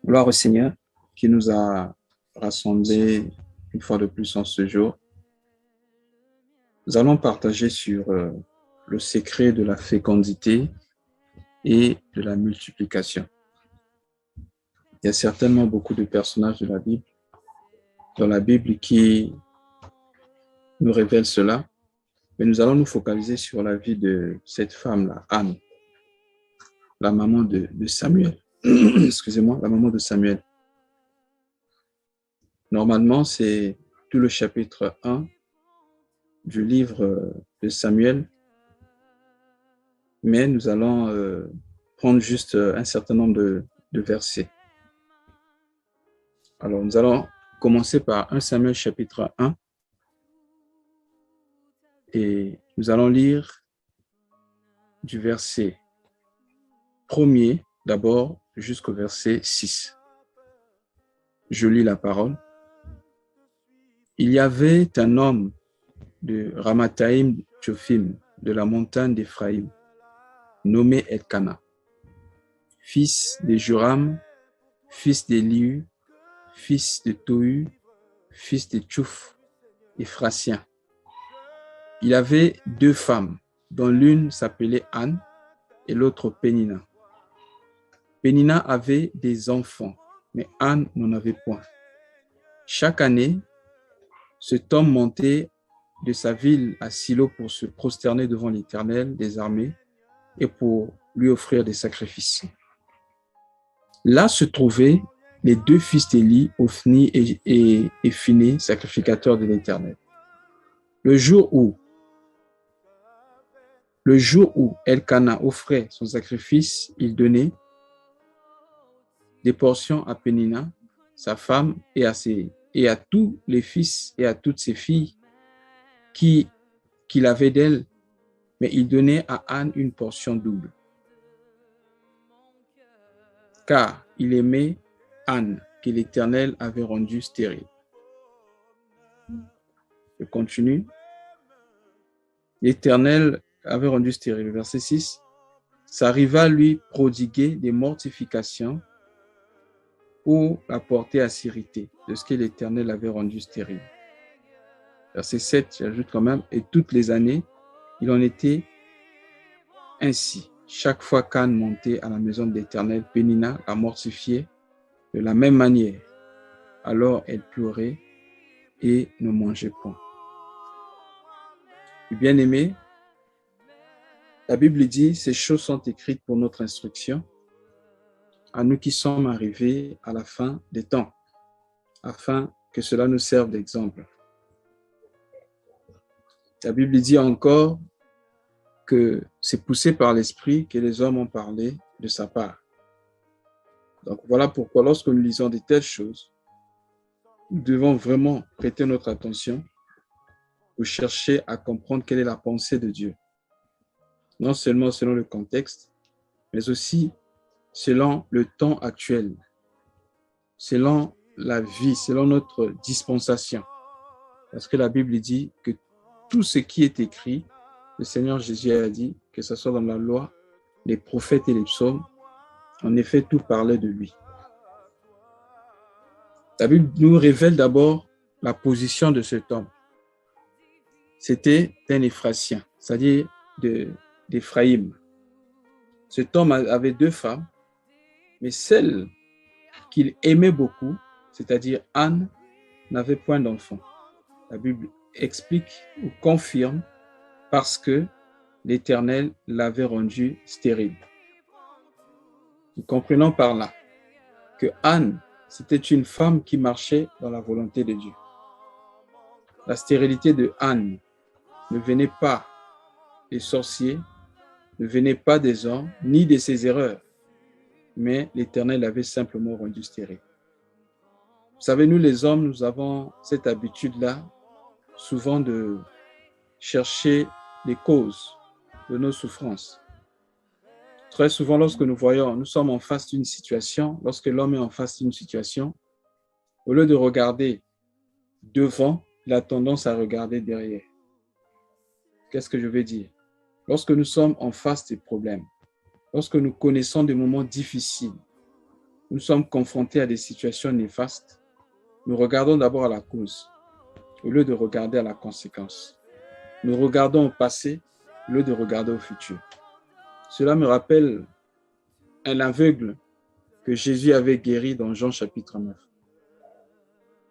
Gloire au Seigneur qui nous a rassemblés une fois de plus en ce jour. Nous allons partager sur le secret de la fécondité et de la multiplication. Il y a certainement beaucoup de personnages dans la Bible qui nous révèlent cela, mais nous allons nous focaliser sur la vie de cette femme-là, Anne, la maman de Samuel. Excusez-moi, la maman de Samuel. Normalement, c'est tout le chapitre 1 du livre de Samuel, mais nous allons prendre juste un certain nombre de versets. Alors, nous allons commencer par 1 Samuel chapitre 1 et nous allons lire du verset 1er d'abord jusqu'au verset 6. Je lis la parole. Il y avait un homme de Ramathaïm Tsophim, de la montagne d'Éphraïm, nommé Elkana, fils de Joram, fils d'Élihu, fils de Tohu, fils de Tchouf, Éphrasien. Il avait deux femmes, dont l'une s'appelait Anne et l'autre Pénina. Pénina avait des enfants, mais Anne n'en avait point. Chaque année, cet homme montait de sa ville à Silo pour se prosterner devant l'Éternel des armées et pour lui offrir des sacrifices. Là se trouvaient les deux fils d'Élie, Ophni et Phiné, sacrificateurs de l'Éternel. Le jour où Elkana offrait son sacrifice, il donnait des portions à Pénina, sa femme, et à tous les fils et à toutes ses filles qu'il avait d'elle, mais il donnait à Anne une portion double. Car il aimait Anne, que l'Éternel avait rendue stérile. Je continue. L'Éternel avait rendu stérile. Verset 6. Ça arriva à lui prodiguer des mortifications pour la porter à s'irriter de ce que l'Éternel avait rendu stérile. Verset 7, j'ajoute quand même, et toutes les années, il en était ainsi. Chaque fois qu'Anne montait à la maison de l'Éternel, Pénina la mortifiait de la même manière. Alors elle pleurait et ne mangeait point. Bien-aimé, la Bible dit, ces choses sont écrites pour notre instruction, à nous qui sommes arrivés à la fin des temps, afin que cela nous serve d'exemple. La Bible dit encore que c'est poussé par l'Esprit que les hommes ont parlé de sa part. Donc voilà pourquoi lorsque nous lisons de telles choses, nous devons vraiment prêter notre attention pour chercher à comprendre quelle est la pensée de Dieu. Non seulement selon le contexte, mais aussi selon le temps actuel, selon la vie, selon notre dispensation. Parce que la Bible dit que tout ce qui est écrit, le Seigneur Jésus a dit, que ce soit dans la loi, les prophètes et les psaumes, en effet, tout parlait de lui. La Bible nous révèle d'abord la position de cet homme. C'était un Éphrasien, c'est-à-dire d'Éphraïm. Cet homme avait deux femmes, mais celle qu'il aimait beaucoup, c'est-à-dire Anne, n'avait point d'enfant. La Bible explique ou confirme parce que l'Éternel l'avait rendue stérile. Nous comprenons par là que Anne, c'était une femme qui marchait dans la volonté de Dieu. La stérilité de Anne ne venait pas des sorciers, ne venait pas des hommes, ni de ses erreurs, mais l'Éternel l'avait simplement rendue stérile. Vous savez, nous les hommes, nous avons cette habitude-là, souvent de chercher les causes de nos souffrances. Très souvent, lorsque nous sommes en face d'une situation, lorsque l'homme est en face d'une situation, au lieu de regarder devant, il a tendance à regarder derrière. Qu'est-ce que je veux dire? Lorsque nous sommes en face des problèmes, lorsque nous connaissons des moments difficiles, nous sommes confrontés à des situations néfastes, nous regardons d'abord à la cause, au lieu de regarder à la conséquence. Nous regardons au passé, au lieu de regarder au futur. Cela me rappelle un aveugle que Jésus avait guéri dans Jean chapitre 9.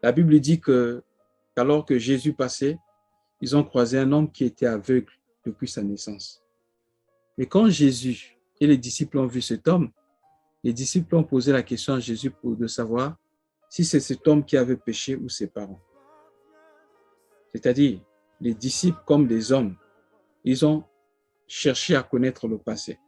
La Bible dit qu'alors que Jésus passait, ils ont croisé un homme qui était aveugle depuis sa naissance. Mais quand Jésus et les disciples ont vu cet homme, les disciples ont posé la question à Jésus de savoir si c'est cet homme qui avait péché ou ses parents. C'est-à-dire, les disciples comme des hommes, ils ont cherché à connaître le passé.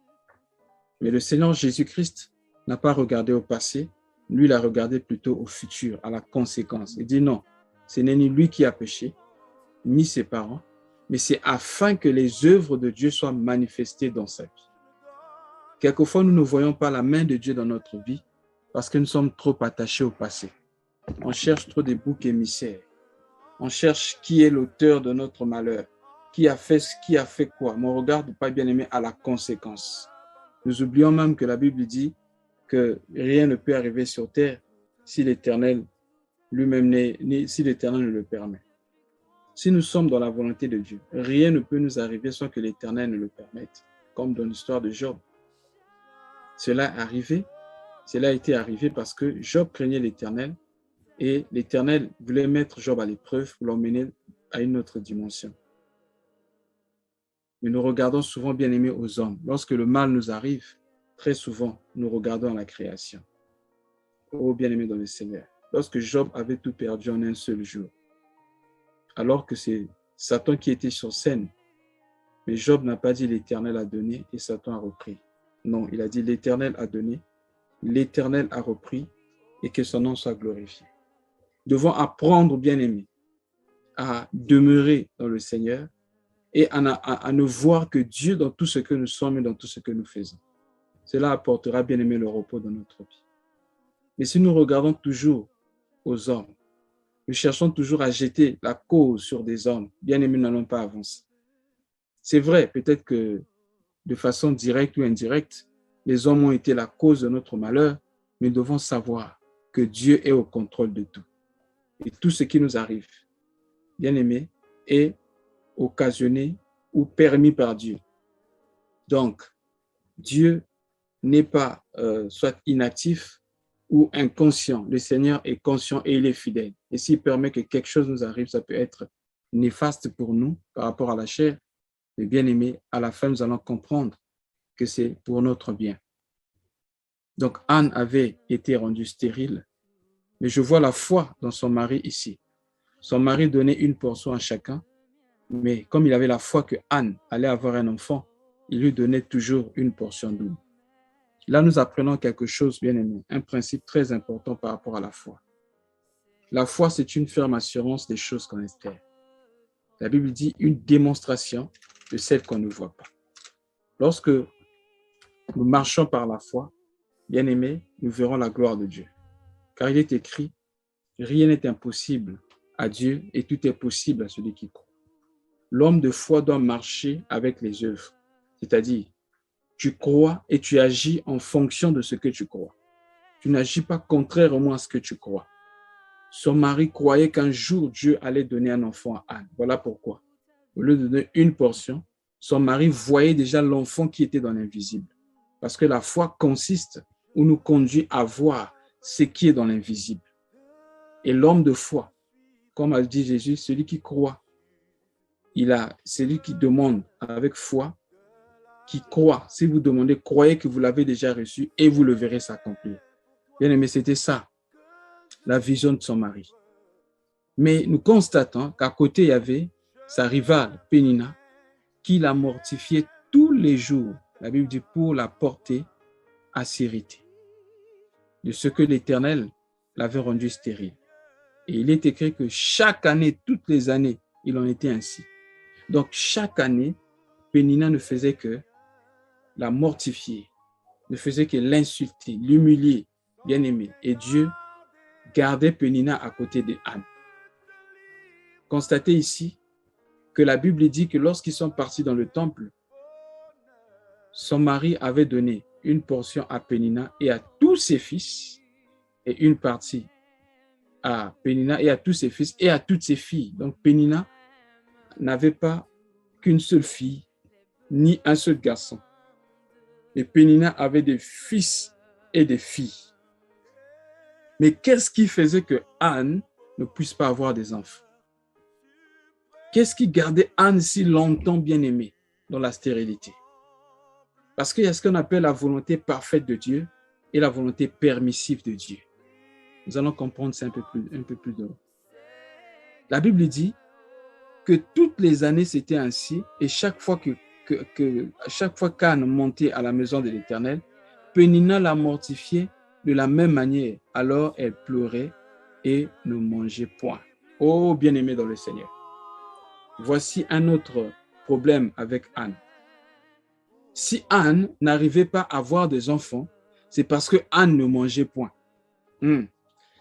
Mais le Seigneur Jésus-Christ n'a pas regardé au passé, lui, il a regardé plutôt au futur, à la conséquence. Il dit non, ce n'est ni lui qui a péché, ni ses parents, mais c'est afin que les œuvres de Dieu soient manifestées dans sa vie. Quelquefois, nous ne voyons pas la main de Dieu dans notre vie parce que nous sommes trop attachés au passé. On cherche trop des boucs émissaires. On cherche qui est l'auteur de notre malheur, qui a fait quoi. Mais on ne regarde pas, bien aimé, à la conséquence. Nous oublions même que la Bible dit que rien ne peut arriver sur terre si l'Éternel lui-même si l'Éternel ne le permet. Si nous sommes dans la volonté de Dieu, rien ne peut nous arriver sans que l'Éternel ne le permette, comme dans l'histoire de Job. Cela a été arrivé parce que Job craignait l'Éternel et l'Éternel voulait mettre Job à l'épreuve pour l'emmener à une autre dimension. Mais nous regardons souvent, bien aimés, aux hommes. Lorsque le mal nous arrive, très souvent, nous regardons à la création. Oh, bien aimés dans le Seigneur, lorsque Job avait tout perdu en un seul jour, alors que c'est Satan qui était sur scène, mais Job n'a pas dit l'Éternel a donné et Satan a repris. Non, il a dit l'Éternel a donné, l'Éternel a repris et que son nom soit glorifié. Nous devons apprendre, bien aimés, à demeurer dans le Seigneur et à ne voir que Dieu dans tout ce que nous sommes et dans tout ce que nous faisons. Cela apportera, bien aimé, le repos dans notre vie. Mais si nous regardons toujours aux hommes, nous cherchons toujours à jeter la cause sur des hommes, bien aimé, nous n'allons pas avancer. C'est vrai, peut-être que de façon directe ou indirecte, les hommes ont été la cause de notre malheur, mais nous devons savoir que Dieu est au contrôle de tout. Et tout ce qui nous arrive, bien aimé, est occasionné ou permis par Dieu. Donc, Dieu n'est pas soit inactif ou inconscient. Le Seigneur est conscient et il est fidèle. Et s'il permet que quelque chose nous arrive, ça peut être néfaste pour nous par rapport à la chair. Mais bien aimé, à la fin, nous allons comprendre que c'est pour notre bien. Donc, Anne avait été rendue stérile, mais je vois la foi dans son mari ici. Son mari donnait une portion à chacun, mais comme il avait la foi que Anne allait avoir un enfant, il lui donnait toujours une portion double. Là, nous apprenons quelque chose, bien aimé, un principe très important par rapport à la foi. La foi, c'est une ferme assurance des choses qu'on espère. La Bible dit une démonstration de celles qu'on ne voit pas. Lorsque nous marchons par la foi, bien aimé, nous verrons la gloire de Dieu. Car il est écrit, rien n'est impossible à Dieu et tout est possible à celui qui croit. L'homme de foi doit marcher avec les œuvres, c'est-à-dire tu crois et tu agis en fonction de ce que tu crois. Tu n'agis pas contrairement à ce que tu crois. Son mari croyait qu'un jour Dieu allait donner un enfant à Anne. Voilà pourquoi. Au lieu de donner une portion, son mari voyait déjà l'enfant qui était dans l'invisible. Parce que la foi consiste ou nous conduit à voir ce qui est dans l'invisible. Et l'homme de foi, comme a dit Jésus, celui qui croit, celui qui demande avec foi, qui croit. Si vous demandez, croyez que vous l'avez déjà reçu et vous le verrez s'accomplir. Bien aimé, c'était ça, la vision de son mari. Mais nous constatons qu'à côté, il y avait sa rivale, Pénina, qui la mortifiait tous les jours. La Bible dit pour la porter à s'irriter de ce que l'Éternel l'avait rendu stérile. Et il est écrit que chaque année, toutes les années, il en était ainsi. Donc, chaque année, Pénina ne faisait que la mortifier, ne faisait que l'insulter, l'humilier, bien aimé. Et Dieu gardait Pénina à côté de Anne. Constatez ici que la Bible dit que lorsqu'ils sont partis dans le temple, son mari avait donné une portion à Pénina et à tous ses fils, et une partie à Pénina et à tous ses fils et à toutes ses filles. Donc Pénina n'avait pas qu'une seule fille, ni un seul garçon. Et Pénina avait des fils et des filles. Mais qu'est-ce qui faisait que Anne ne puisse pas avoir des enfants? Qu'est-ce qui gardait Anne si longtemps bien-aimée dans la stérilité? Parce qu'il y a ce qu'on appelle la volonté parfaite de Dieu et la volonté permissive de Dieu. Nous allons comprendre ça un peu plus de haut. La Bible dit que toutes les années c'était ainsi, et chaque fois qu'Anne montait à la maison de l'Éternel, Pénina la mortifiait de la même manière. Alors elle pleurait et ne mangeait point. Oh, bien-aimé dans le Seigneur. Voici un autre problème avec Anne. Si Anne n'arrivait pas à avoir des enfants, c'est parce que Anne ne mangeait point.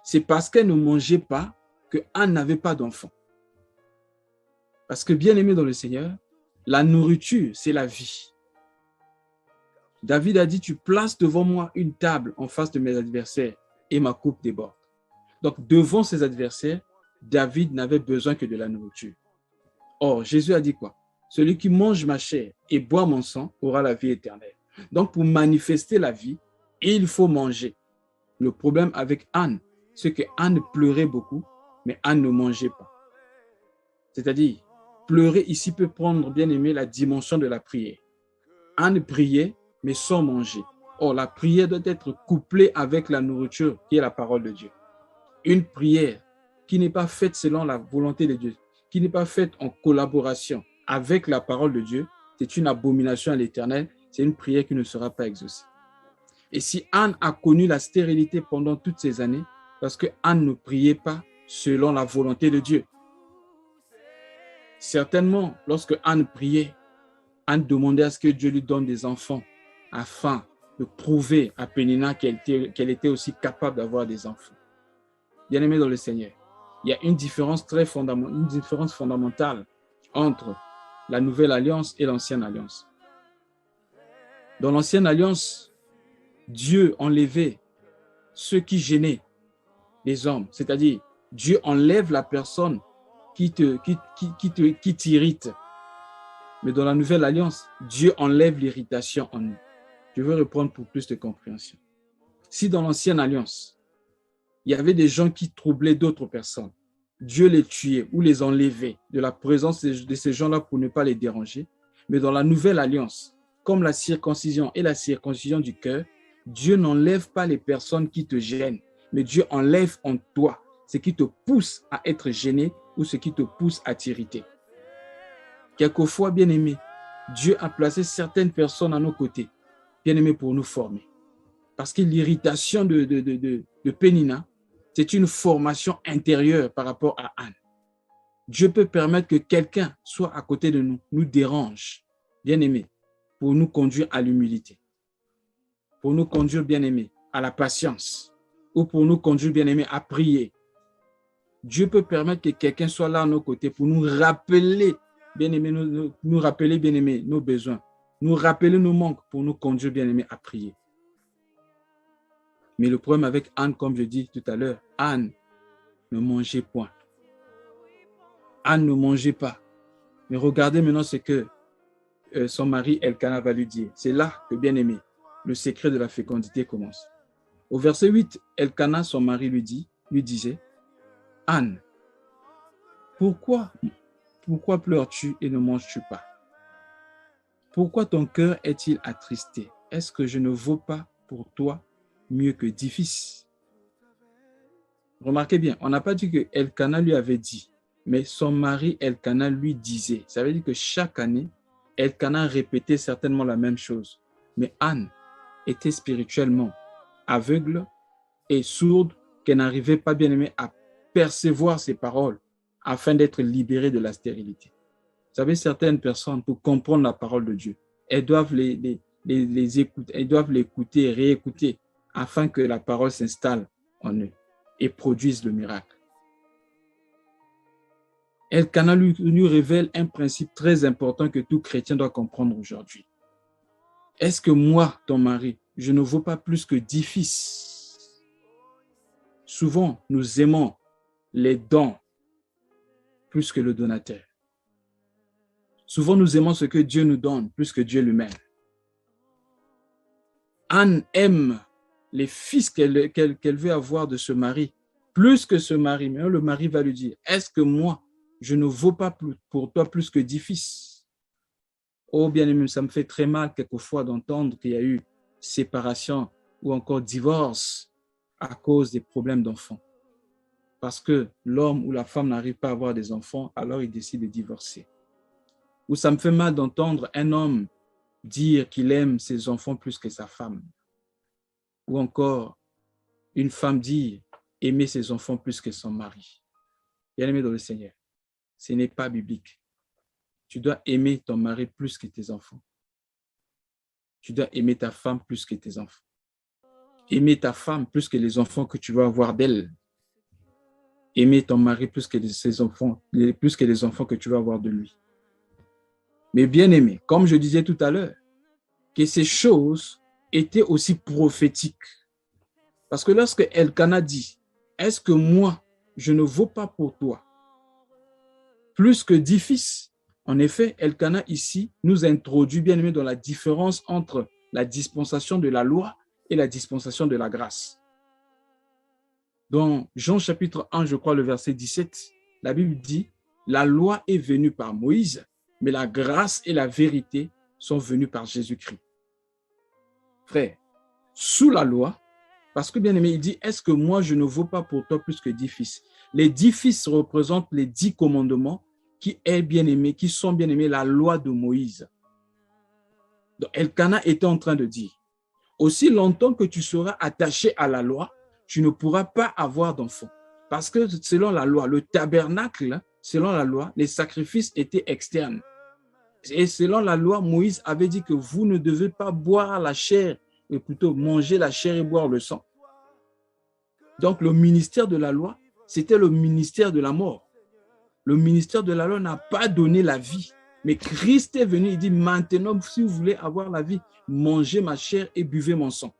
C'est parce qu'elle ne mangeait pas que Anne n'avait pas d'enfants. Parce que, bien-aimé dans le Seigneur, la nourriture, c'est la vie. David a dit, tu places devant moi une table en face de mes adversaires et ma coupe déborde. Donc, devant ses adversaires, David n'avait besoin que de la nourriture. Or, Jésus a dit quoi? Celui qui mange ma chair et boit mon sang aura la vie éternelle. Donc, pour manifester la vie, il faut manger. Le problème avec Anne, c'est que Anne pleurait beaucoup, mais Anne ne mangeait pas. C'est-à-dire, pleurer ici peut prendre, bien aimé, la dimension de la prière. Anne priait, mais sans manger. Or, la prière doit être couplée avec la nourriture qui est la parole de Dieu. Une prière qui n'est pas faite selon la volonté de Dieu, qui n'est pas faite en collaboration avec la parole de Dieu, c'est une abomination à l'Éternel, c'est une prière qui ne sera pas exaucée. Et si Anne a connu la stérilité pendant toutes ces années, parce que Anne ne priait pas selon la volonté de Dieu. Certainement, lorsque Anne priait, Anne demandait à ce que Dieu lui donne des enfants afin de prouver à Pénina qu'elle était aussi capable d'avoir des enfants. Bien-aimés dans le Seigneur, il y a une différence fondamentale entre la nouvelle alliance et l'ancienne alliance. Dans l'ancienne alliance, Dieu enlevait ceux qui gênaient les hommes, c'est-à-dire Dieu enlève la personne qui t'irrite. Mais dans la nouvelle alliance, Dieu enlève l'irritation en nous. Je veux reprendre pour plus de compréhension. Si dans l'ancienne alliance, il y avait des gens qui troublaient d'autres personnes, Dieu les tuait ou les enlevait de la présence de ces gens-là pour ne pas les déranger. Mais dans la nouvelle alliance, comme la circoncision et la circoncision du cœur, Dieu n'enlève pas les personnes qui te gênent, mais Dieu enlève en toi ce qui te pousse à être gêné ou ce qui te pousse à t'irriter. Quelquefois, bien-aimé, Dieu a placé certaines personnes à nos côtés, bien-aimés, pour nous former. Parce que l'irritation de Pénina, c'est une formation intérieure par rapport à Anne. Dieu peut permettre que quelqu'un soit à côté de nous, nous dérange, bien-aimé, pour nous conduire à l'humilité, pour nous conduire, bien-aimé, à la patience, ou pour nous conduire, bien-aimé, à prier. Dieu peut permettre que quelqu'un soit là à nos côtés pour nous rappeler, bien-aimé, nous rappeler, bien-aimé, nos besoins, nous rappeler nos manques pour nous conduire, bien-aimé, à prier. Mais le problème avec Anne, comme je dis tout à l'heure, Anne ne mangeait point. Anne ne mangeait pas. Mais regardez maintenant ce que son mari Elkana va lui dire. C'est là que, bien-aimé, le secret de la fécondité commence. Au verset 8, Elkana, son mari, lui disait, Anne, pourquoi pleures-tu et ne manges-tu pas? Pourquoi ton cœur est-il attristé? Est-ce que je ne vaux pas pour toi mieux que 10 fils? Remarquez bien, on n'a pas dit que Elkana lui avait dit, mais son mari Elkana lui disait. Ça veut dire que chaque année, Elkana répétait certainement la même chose. Mais Anne était spirituellement aveugle et sourde, qu'elle n'arrivait pas, bien aimée, à percevoir ses paroles afin d'être libérée de la stérilité. Vous savez, certaines personnes, pour comprendre la parole de Dieu, elles doivent les écouter, elles doivent l'écouter et réécouter afin que la parole s'installe en eux et produise le miracle. Elkana lui révèle un principe très important que tout chrétien doit comprendre aujourd'hui. Est-ce que moi, ton mari, je ne vaux pas plus que 10 fils. Souvent, nous aimons les dons plus que le donateur. Souvent, nous aimons ce que Dieu nous donne plus que Dieu lui-même. Anne aime les fils qu'elle veut avoir de ce mari plus que ce mari. Mais le mari va lui dire, est-ce que moi, je ne vaux pas pour toi plus que 10 fils? Oh bien-aimé, ça me fait très mal quelquefois d'entendre qu'il y a eu séparation ou encore divorce à cause des problèmes d'enfants. Parce que l'homme ou la femme n'arrive pas à avoir des enfants, alors il décide de divorcer. Ou ça me fait mal d'entendre un homme dire qu'il aime ses enfants plus que sa femme. Ou encore une femme dire aimer ses enfants plus que son mari. Bien-aimé dans le Seigneur, ce n'est pas biblique. Tu dois aimer ton mari plus que tes enfants. Tu dois aimer ta femme plus que tes enfants. Aimer ta femme plus que les enfants que tu vas avoir d'elle. Aimer ton mari plus que ses enfants, plus que les enfants que tu vas avoir de lui. Mais bien aimé, comme je disais tout à l'heure, que ces choses étaient aussi prophétiques. Parce que lorsque Elkana dit, est-ce que moi, je ne vaux pas pour toi plus que 10 fils? En effet, Elkana ici nous introduit bien aimé dans la différence entre la dispensation de la loi et la dispensation de la grâce. Dans Jean chapitre 1, je crois le verset 17, la Bible dit, la loi est venue par Moïse, mais la grâce et la vérité sont venues par Jésus-Christ. Frère, sous la loi, parce que bien aimé, il dit, est-ce que moi je ne vaux pas pour toi plus que 10 fils? Les 10 fils représentent les 10 commandements qui sont bien aimés la loi de Moïse. Donc Elkana était en train de dire, aussi longtemps que tu seras attaché à la loi, tu ne pourras pas avoir d'enfant. Parce que selon la loi, le tabernacle, selon la loi, les sacrifices étaient externes. Et selon la loi, Moïse avait dit que vous ne devez pas boire la chair, mais plutôt manger la chair et boire le sang. Donc le ministère de la loi, c'était le ministère de la mort. Le ministère de la loi n'a pas donné la vie. Mais Christ est venu, il dit, maintenant, si vous voulez avoir la vie, mangez ma chair et buvez mon sang.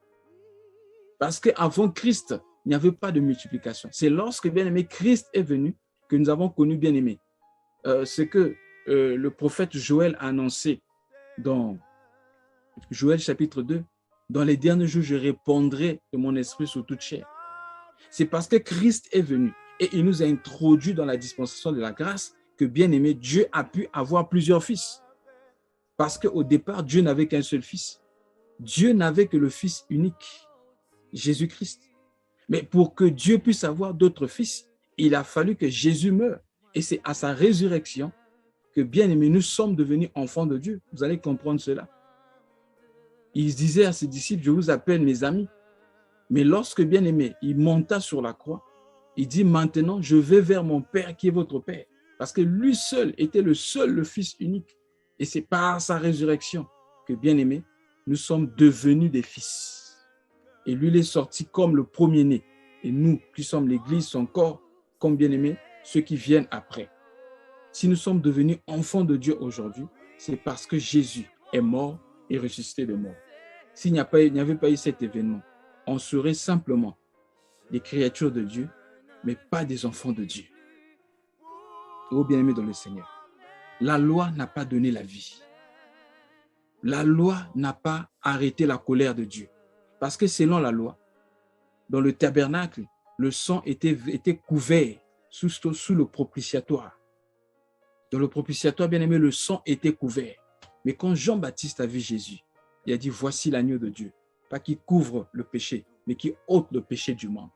Parce qu'avant Christ, il n'y avait pas de multiplication. C'est lorsque, bien-aimé, Christ est venu que nous avons connu bien-aimé. Ce que le prophète Joël a annoncé dans Joël chapitre 2. Dans les derniers jours, je répandrai de mon esprit sur toute chair. C'est parce que Christ est venu et il nous a introduits dans la dispensation de la grâce que, bien-aimé, Dieu a pu avoir plusieurs fils. Parce qu'au départ, Dieu n'avait qu'un seul fils. Dieu n'avait que le fils unique, Jésus-Christ. Mais pour que Dieu puisse avoir d'autres fils, il a fallu que Jésus meure. Et c'est à sa résurrection que, bien aimé, nous sommes devenus enfants de Dieu. Vous allez comprendre cela. Il disait à ses disciples, je vous appelle mes amis. Mais lorsque, bien aimé, il monta sur la croix, il dit, maintenant, je vais vers mon Père qui est votre Père. Parce que lui seul était le Fils unique. Et c'est par sa résurrection que, bien aimé, nous sommes devenus des fils. Et lui, il est sorti comme le premier-né. Et nous, qui sommes l'Église, son corps, comme bien-aimés, ceux qui viennent après. Si nous sommes devenus enfants de Dieu aujourd'hui, c'est parce que Jésus est mort et ressuscité de mort. S'il n'y avait pas eu cet événement, on serait simplement des créatures de Dieu, mais pas des enfants de Dieu. Oh bien-aimés dans le Seigneur, la loi n'a pas donné la vie. La loi n'a pas arrêté la colère de Dieu. Parce que selon la loi, dans le tabernacle, le sang était couvert sous le propitiatoire. Dans le propitiatoire, bien aimé, le sang était couvert. Mais quand Jean-Baptiste a vu Jésus, il a dit, voici l'agneau de Dieu. Pas qui couvre le péché, mais qui ôte le péché du monde.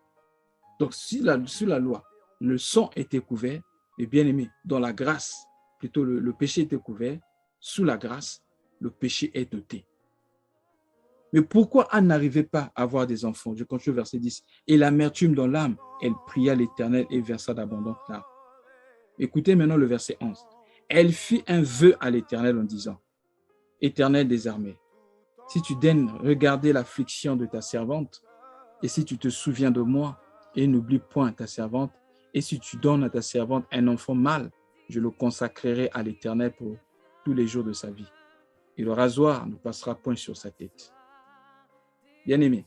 Donc, sous la loi, le sang était couvert, et bien aimé, dans la grâce, plutôt le péché était couvert, sous la grâce, le péché est ôté. Mais pourquoi Anne n'arrivait pas à avoir des enfants? Je continue verset 10. Et l'amertume dans l'âme, elle pria l'Éternel et versa d'abondantes larmes. Écoutez maintenant le verset 11. Elle fit un vœu à l'Éternel en disant, Éternel des armées, si tu daignes regarder l'affliction de ta servante, et si tu te souviens de moi, et n'oublie point ta servante, et si tu donnes à ta servante un enfant mâle, je le consacrerai à l'Éternel pour tous les jours de sa vie. Et le rasoir ne passera point sur sa tête. Bien-aimé,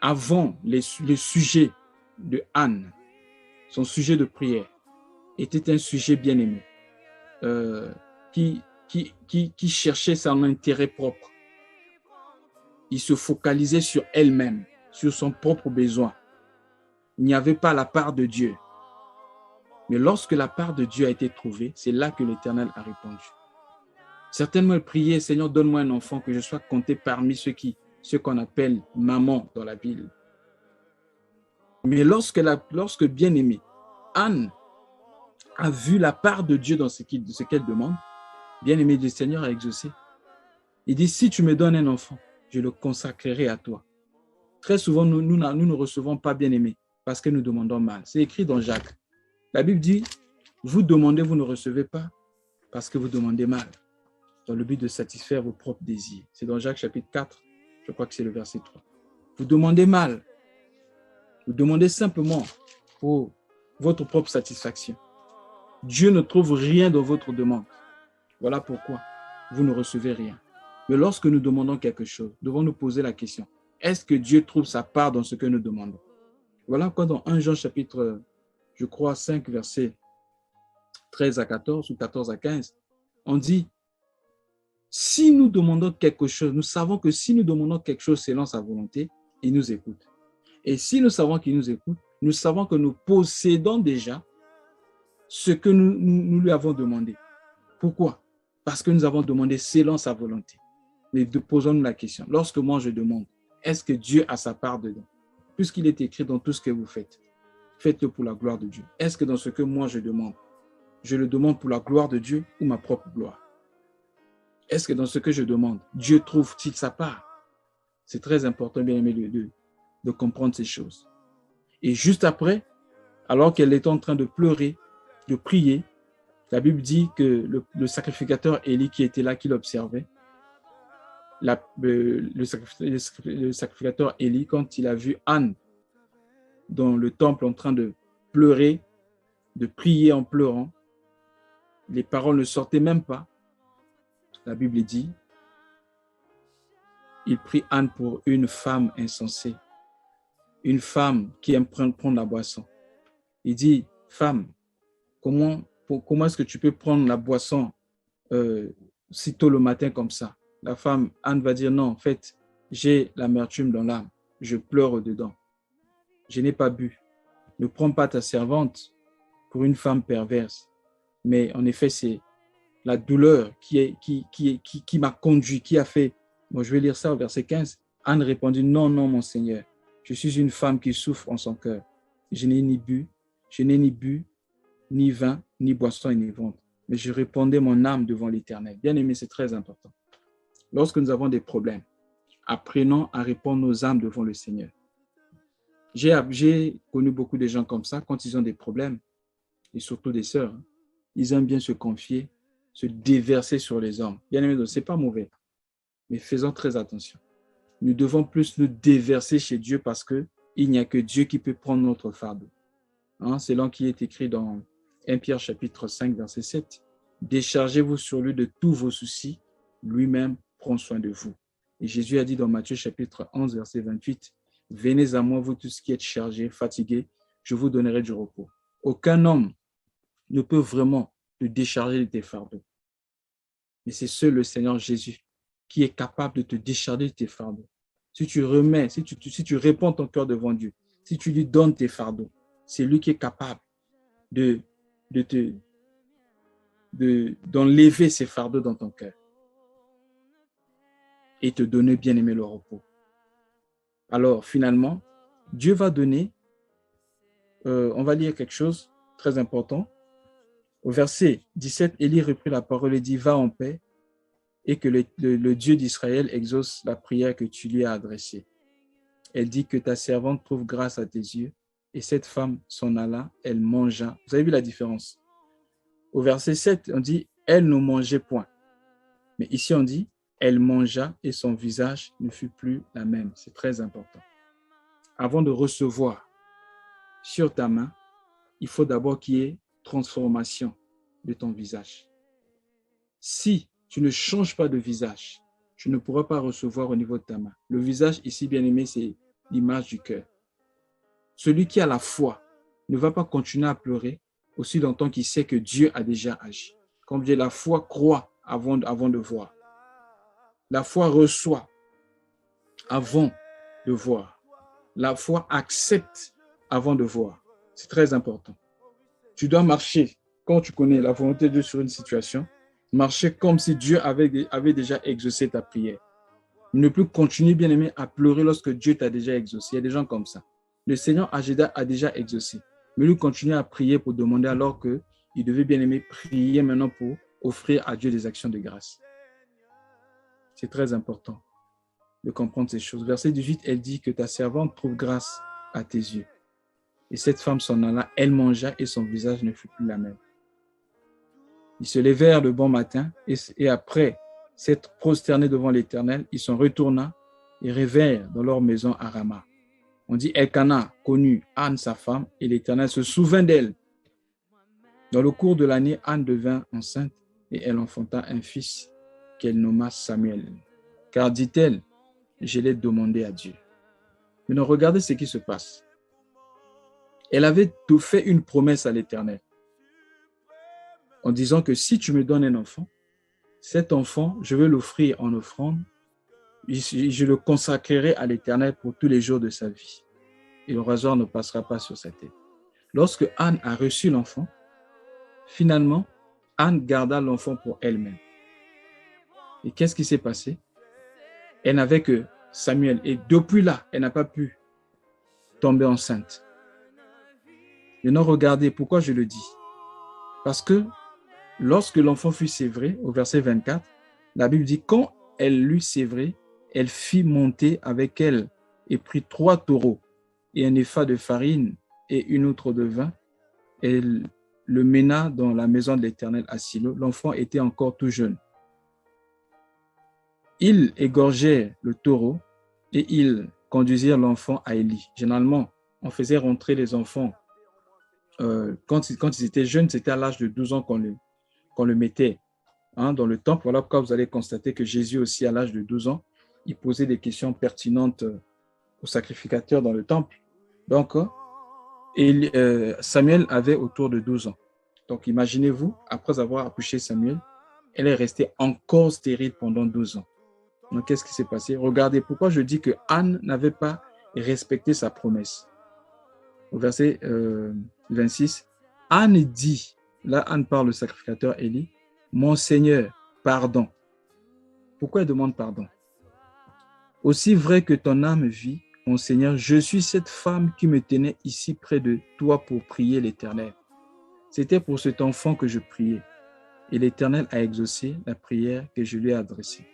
avant le sujet de Anne, son sujet de prière, était un sujet bien-aimé, qui cherchait son intérêt propre. Il se focalisait sur elle-même, sur son propre besoin. Il n'y avait pas la part de Dieu. Mais lorsque la part de Dieu a été trouvée, c'est là que l'Éternel a répondu. Certainement, elle priait, Seigneur, donne-moi un enfant, que je sois compté parmi ceux qu'on appelle maman dans la Bible. Mais lorsque bien-aimée, Anne a vu la part de Dieu dans ce qu'elle demande, bien-aimé, le Seigneur a exaucé. Il dit, si tu me donnes un enfant, je le consacrerai à toi. Très souvent, nous ne recevons pas bien-aimé parce que nous demandons mal. C'est écrit dans Jacques. La Bible dit, vous demandez, vous ne recevez pas parce que vous demandez mal, dans le but de satisfaire vos propres désirs. C'est dans Jacques chapitre 4, je crois que c'est le verset 3. Vous demandez mal. Vous demandez simplement pour votre propre satisfaction. Dieu ne trouve rien dans votre demande. Voilà pourquoi vous ne recevez rien. Mais lorsque nous demandons quelque chose, devons nous poser la question, est-ce que Dieu trouve sa part dans ce que nous demandons? Voilà pourquoi dans 1 Jean chapitre, je crois, 5, versets 13 à 14 ou 14 à 15, on dit, si nous demandons quelque chose, nous savons que si nous demandons quelque chose selon sa volonté, il nous écoute. Et si nous savons qu'il nous écoute, nous savons que nous possédons déjà ce que nous lui avons demandé. Pourquoi? Parce que nous avons demandé selon sa volonté. Mais posons-nous la question. Lorsque moi je demande, est-ce que Dieu a sa part dedans? Puisqu'il est écrit dans tout ce que vous faites, faites-le pour la gloire de Dieu. Est-ce que dans ce que moi je le demande pour la gloire de Dieu ou ma propre gloire? Est-ce que dans ce que je demande, Dieu trouve-t-il sa part? C'est très important, bien aimé, de comprendre ces choses. Et juste après, alors qu'elle est en train de pleurer, de prier, la Bible dit que le sacrificateur Élie qui était là, qui l'observait, le sacrificateur Élie, quand il a vu Anne dans le temple en train de pleurer, de prier en pleurant, les paroles ne sortaient même pas. La Bible dit, il prit Anne pour une femme insensée, une femme qui aime prendre la boisson. Il dit, femme, comment est-ce que tu peux prendre la boisson si tôt le matin comme ça? La femme, Anne va dire, non, en fait, j'ai l'amertume dans l'âme, je pleure dedans. Je n'ai pas bu. Ne prends pas ta servante pour une femme perverse. Mais en effet, c'est la douleur qui m'a conduit, qui a fait. Bon, je vais lire ça au verset 15. Anne répondit, non, non, mon Seigneur, je suis une femme qui souffre en son cœur. Je n'ai ni bu, ni vin, ni boisson enivrante. Mais je répandais mon âme devant l'Éternel. Bien aimé, c'est très important. Lorsque nous avons des problèmes, apprenons à répandre nos âmes devant le Seigneur. J'ai connu beaucoup de gens comme ça, quand ils ont des problèmes, et surtout des sœurs, ils aiment bien se confier, se déverser sur les hommes. Bien aimé, ce n'est pas mauvais, mais faisons très attention. Nous devons plus nous déverser chez Dieu parce qu'il n'y a que Dieu qui peut prendre notre fardeau. C'est là qui est écrit dans 1 Pierre chapitre 5, verset 7. Déchargez-vous sur lui de tous vos soucis, lui-même prend soin de vous. Et Jésus a dit dans Matthieu chapitre 11, verset 28, venez à moi, vous tous qui êtes chargés, fatigués, je vous donnerai du repos. Aucun homme ne peut vraiment te décharger de tes fardeaux. Mais c'est seul le Seigneur Jésus qui est capable de te décharger de tes fardeaux. Si tu répands ton cœur devant Dieu, si tu lui donnes tes fardeaux, c'est lui qui est capable d'enlever ces fardeaux dans ton cœur et te donner, bien aimé, le repos. Alors, finalement, Dieu va donner, on va lire quelque chose de très important. Au verset 17, Élie reprit la parole et dit, va en paix, et que le Dieu d'Israël exauce la prière que tu lui as adressée. Elle dit que ta servante trouve grâce à tes yeux, et cette femme s'en alla, elle mangea. Vous avez vu la différence? Au verset 7, on dit, elle ne mangeait point. Mais ici, on dit, elle mangea et son visage ne fut plus la même. C'est très important. Avant de recevoir sur ta main, il faut d'abord qu'il y ait transformation de ton visage. Si tu ne changes pas de visage, tu ne pourras pas recevoir au niveau de ta main. Le visage ici, bien aimé, c'est l'image du cœur. Celui qui a la foi ne va pas continuer à pleurer aussi longtemps qu'il sait que Dieu a déjà agi. Comme Dieu, la foi croit avant de voir. La foi reçoit avant de voir. La foi accepte avant de voir. C'est très important. Tu dois marcher, quand tu connais la volonté de Dieu sur une situation, marcher comme si Dieu avait déjà exaucé ta prière. Ne plus continuer, bien aimé, à pleurer lorsque Dieu t'a déjà exaucé. Il y a des gens comme ça. Le Seigneur Agéda a déjà exaucé. Mais lui continue à prier pour demander alors qu'il devait, bien aimé, prier maintenant pour offrir à Dieu des actions de grâce. C'est très important de comprendre ces choses. Verset 18, elle dit que ta servante trouve grâce à tes yeux. Et cette femme s'en alla, elle mangea et son visage ne fut plus la même. Ils se levèrent le bon matin et après s'être prosternés devant l'Éternel, ils sont retournés et revinrent dans leur maison à Rama. On dit Elkana connut Anne, sa femme, et l'Éternel se souvint d'elle. Dans le cours de l'année, Anne devint enceinte et elle enfanta un fils qu'elle nomma Samuel. Car, dit-elle, je l'ai demandé à Dieu. Maintenant, regardez ce qui se passe. Elle avait fait une promesse à l'Éternel en disant que si tu me donnes un enfant, cet enfant, je vais l'offrir en offrande, je le consacrerai à l'Éternel pour tous les jours de sa vie. Et le rasoir ne passera pas sur sa tête. Lorsque Anne a reçu l'enfant, finalement, Anne garda l'enfant pour elle-même. Et qu'est-ce qui s'est passé? Elle n'avait que Samuel. Et depuis là, elle n'a pas pu tomber enceinte. Maintenant, regardez pourquoi je le dis. Parce que lorsque l'enfant fut sévré, au verset 24, la Bible dit, quand elle l'eut sévré, elle fit monter avec elle et prit 3 taureaux et un épha de farine et une outre de vin. Elle le mena dans la maison de l'Éternel à Silo. L'enfant était encore tout jeune. Ils égorgeaient le taureau et ils conduisirent l'enfant à Élie. Généralement, on faisait rentrer les enfants quand ils étaient jeunes, c'était à l'âge de 12 ans qu'on le mettait dans le temple. Voilà pourquoi vous allez constater que Jésus aussi, à l'âge de 12 ans, il posait des questions pertinentes aux sacrificateurs dans le temple. Donc, Samuel avait autour de 12 ans. Donc, imaginez-vous, après avoir accouché Samuel, elle est restée encore stérile pendant 12 ans. Donc, qu'est-ce qui s'est passé? Regardez pourquoi je dis que Anne n'avait pas respecté sa promesse. Au verset 26, Anne dit, là Anne parle au sacrificateur Élie, mon Seigneur, pardon. Pourquoi elle demande pardon? Aussi vrai que ton âme vit, mon Seigneur, je suis cette femme qui me tenait ici près de toi pour prier l'Éternel. C'était pour cet enfant que je priais. Et l'Éternel a exaucé la prière que je lui ai adressée.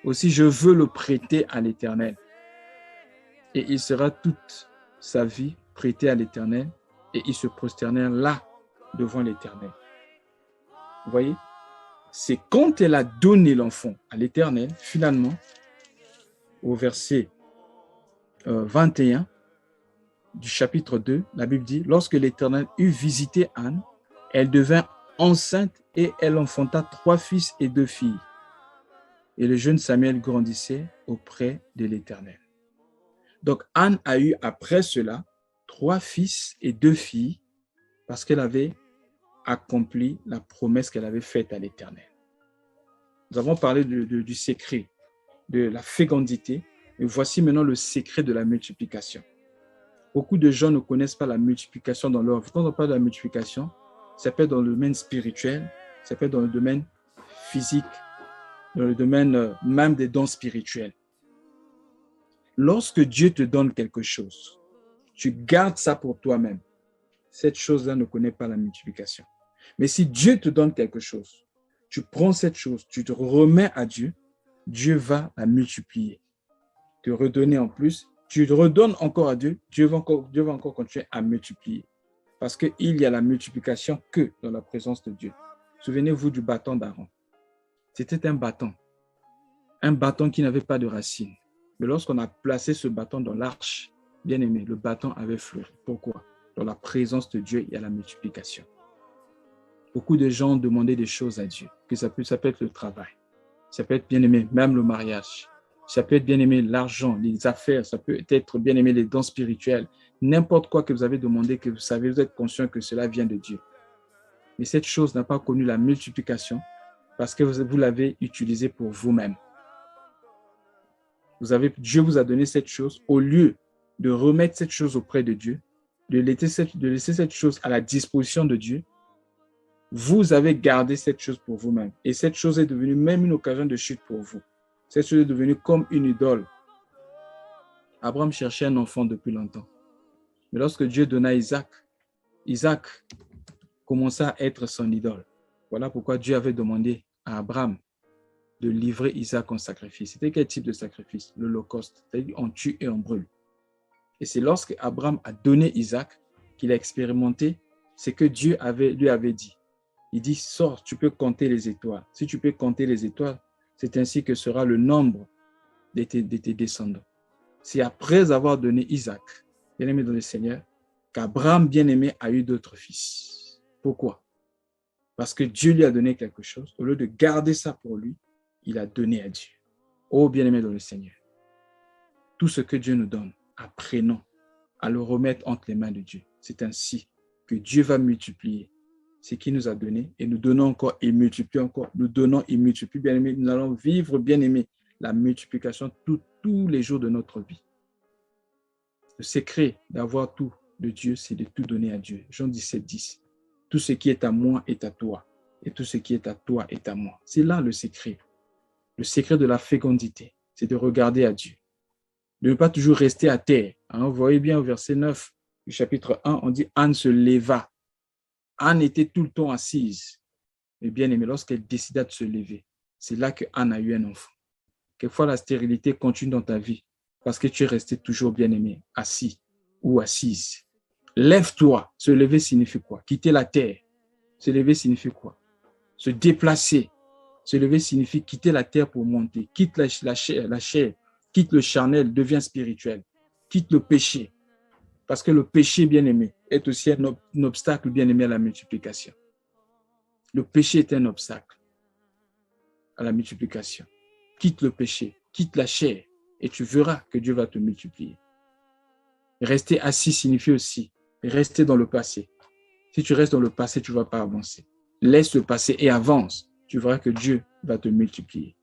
Aussi, je veux le prêter à l'Éternel. Et il sera toute sa vie prêté à l'Éternel. Et ils se prosternèrent là, devant l'Éternel. Vous voyez? C'est quand elle a donné l'enfant à l'Éternel, finalement, au verset 21 du chapitre 2, la Bible dit, lorsque l'Éternel eut visité Anne, elle devint enceinte et elle enfanta 3 fils et 2 filles. Et le jeune Samuel grandissait auprès de l'Éternel. Donc Anne a eu après cela 3 fils et 2 filles parce qu'elle avait accompli la promesse qu'elle avait faite à l'Éternel. Nous avons parlé du secret, de la fécondité, et voici maintenant le secret de la multiplication. Beaucoup de gens ne connaissent pas la multiplication dans leur vie. Quand on parle de la multiplication, ça peut être dans le domaine spirituel, ça peut être dans le domaine physique, dans le domaine même des dons spirituels. Lorsque Dieu te donne quelque chose, tu gardes ça pour toi-même. Cette chose-là ne connaît pas la multiplication. Mais si Dieu te donne quelque chose, tu prends cette chose, tu te remets à Dieu, Dieu va la multiplier, te redonner en plus, tu te redonnes encore à Dieu, Dieu va encore continuer à multiplier. Parce qu'il y a la multiplication que dans la présence de Dieu. Souvenez-vous du bâton d'Aaron. C'était un bâton qui n'avait pas de racines. Mais lorsqu'on a placé ce bâton dans l'arche, bien aimé, le bâton avait fleuri. Pourquoi? Dans la présence de Dieu, il y a la multiplication. Beaucoup de gens demandaient des choses à Dieu, que ça peut être le travail. Ça peut être, bien aimé, même le mariage. Ça peut être, bien aimé, l'argent, les affaires. Ça peut être, bien aimé, les dons spirituels. N'importe quoi que vous avez demandé, que vous savez, vous êtes conscient que cela vient de Dieu. Mais cette chose n'a pas connu la multiplication parce que vous l'avez utilisée pour vous-même. Dieu vous a donné cette chose au lieu de remettre cette chose auprès de Dieu, de laisser cette chose à la disposition de Dieu. Vous avez gardé cette chose pour vous-même. Et cette chose est devenue même une occasion de chute pour vous. Cette chose est devenue comme une idole. Abraham cherchait un enfant depuis longtemps. Mais lorsque Dieu donna Isaac, Isaac commença à être son idole. Voilà pourquoi Dieu avait demandé à Abraham de livrer Isaac en sacrifice. C'était quel type de sacrifice? L'Holocauste. C'est-à-dire on tue et on brûle. Et c'est lorsque Abraham a donné Isaac qu'il a expérimenté ce que Dieu lui avait dit. Il dit, sors, tu peux compter les étoiles. Si tu peux compter les étoiles, c'est ainsi que sera le nombre de tes descendants. C'est après avoir donné Isaac, bien-aimé dans le Seigneur, qu'Abraham, bien-aimé, a eu d'autres fils. Pourquoi? Parce que Dieu lui a donné quelque chose. Au lieu de garder ça pour lui, il a donné à Dieu. Oh, bien-aimé dans le Seigneur, tout ce que Dieu nous donne, apprenons à le remettre entre les mains de Dieu. C'est ainsi que Dieu va multiplier ce qu'il nous a donné et nous donnons encore et multiplie encore. Nous donnons et multiplie, bien-aimé. Nous allons vivre, bien-aimé, la multiplication tous les jours de notre vie. Le secret d'avoir tout de Dieu, c'est de tout donner à Dieu. Jean 17, 10. Tout ce qui est à moi est à toi. Et tout ce qui est à toi est à moi. C'est là le secret. Le secret de la fécondité, c'est de regarder à Dieu. De ne pas toujours rester à terre. Vous voyez bien au verset 9 du chapitre 1, on dit Anne se leva. Anne était tout le temps assise. Mais bien aimé, lorsqu'elle décida de se lever, c'est là que Anne a eu un enfant. Quelquefois, la stérilité continue dans ta vie parce que tu es resté toujours bien aimé, assis ou assise. Lève-toi. Se lever signifie quoi? Quitter la terre. Se lever signifie quoi? Se déplacer. Se lever signifie quitter la terre pour monter. Quitte la chair, quitte le charnel, deviens spirituel. Quitte le péché. Parce que le péché, bien-aimé, est aussi un obstacle, bien-aimé, à la multiplication. Le péché est un obstacle à la multiplication. Quitte le péché, quitte la chair, et tu verras que Dieu va te multiplier. Rester assis signifie aussi rester dans le passé. Si tu restes dans le passé, tu ne vas pas avancer. Laisse le passé et avance. Tu verras que Dieu va te multiplier.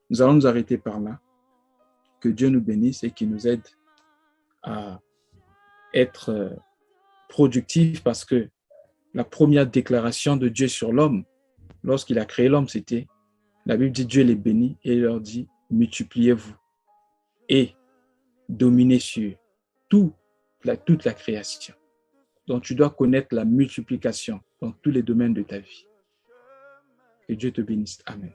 Nous allons nous arrêter par là. Que Dieu nous bénisse et qu'il nous aide à être productifs parce que la première déclaration de Dieu sur l'homme, lorsqu'il a créé l'homme, c'était, la Bible dit, Dieu les bénit et il leur dit, multipliez-vous et dominez sur toute la création. Donc, tu dois connaître la multiplication dans tous les domaines de ta vie. Que Dieu te bénisse. Amen.